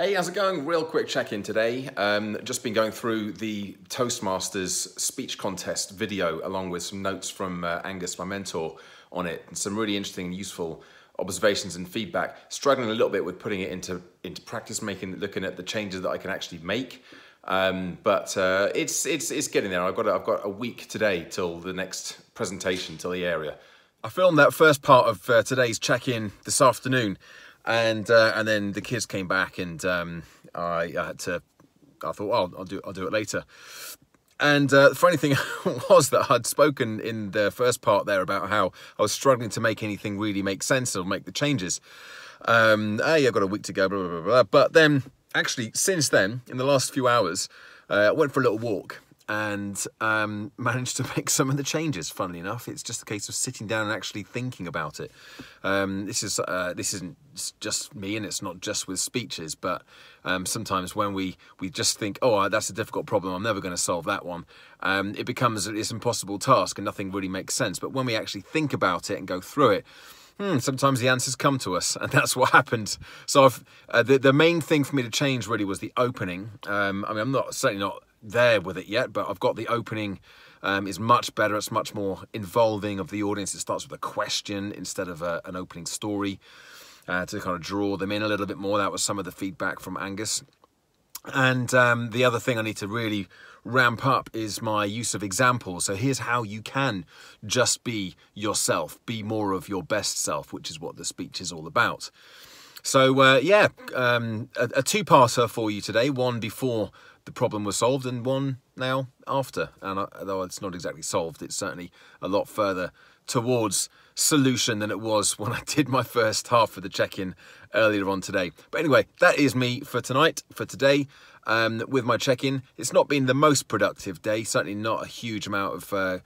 Hey, how's it going? Real quick check-in today. Just been going through the Toastmasters speech contest video along with some notes from Angus, my mentor, on it. And some really interesting and useful observations and feedback. Struggling a little bit with putting it into practice, looking at the changes that I can actually make. But it's getting there. I've got a week today till the next presentation, till the area. I filmed that first part of today's check-in this afternoon. And then the kids came back, and I thought, well, I'll do it later. And the funny thing was that I'd spoken in the first part there about how I was struggling to make anything really make sense or make the changes. I've got a week to go, blah, blah, blah, blah. But then, actually, since then, in the last few hours, I went for a little walk and managed to make some of the changes. Funnily enough, it's just a case of sitting down and actually thinking about it. This isn't just me, and it's not just with speeches, but sometimes when we just think, oh, that's a difficult problem, I'm never going to solve that one, it becomes this impossible task and nothing really makes sense. But when we actually think about it and go through it, sometimes the answers come to us, and that's what happened. So the main thing for me to change really was the opening. I'm certainly not there with it yet, but I've got the opening is much better. It's much more involving of the audience. It starts with a question instead of an opening story to kind of draw them in a little bit more. That was some of the feedback from Angus. And the other thing I need to really ramp up is my use of examples. So here's how you can just be yourself, be more of your best self, which is what the speech is all about. So a two-parter for you today, one before the problem was solved and one now after. And although it's not exactly solved, it's certainly a lot further towards solution than it was when I did my first half of the check-in earlier on today. But anyway, that is me for tonight, for today, with my check-in. It's not been the most productive day, certainly not a huge amount of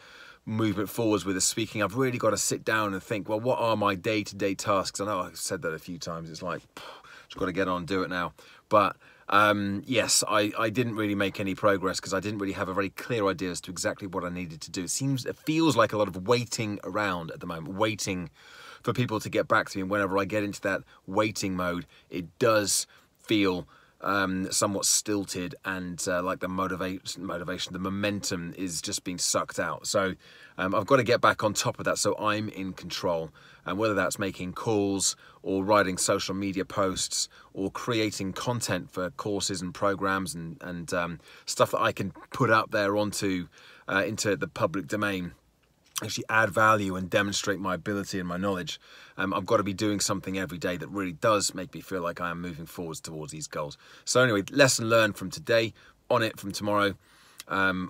movement forwards with the speaking. I've really got to sit down and think, well, what are my day-to-day tasks? I know I've said that a few times. It's like, just got to get on and do it now. But yes, I didn't really make any progress because I didn't really have a very clear idea as to exactly what I needed to do. It feels like a lot of waiting around at the moment, waiting for people to get back to me. And whenever I get into that waiting mode, it does feel somewhat stilted, and like the motivation, the momentum is just being sucked out. So I've got to get back on top of that so I'm in control. And whether that's making calls or writing social media posts or creating content for courses and programs and stuff that I can put out there into the public domain, actually add value and demonstrate my ability and my knowledge. I've got to be doing something every day that really does make me feel like I am moving forwards towards these goals. So anyway, lesson learned from today, on it from tomorrow. We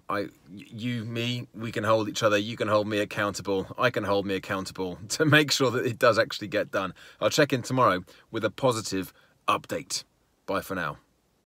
can hold each other. You can hold me accountable. I can hold me accountable to make sure that it does actually get done. I'll check in tomorrow with a positive update. Bye for now.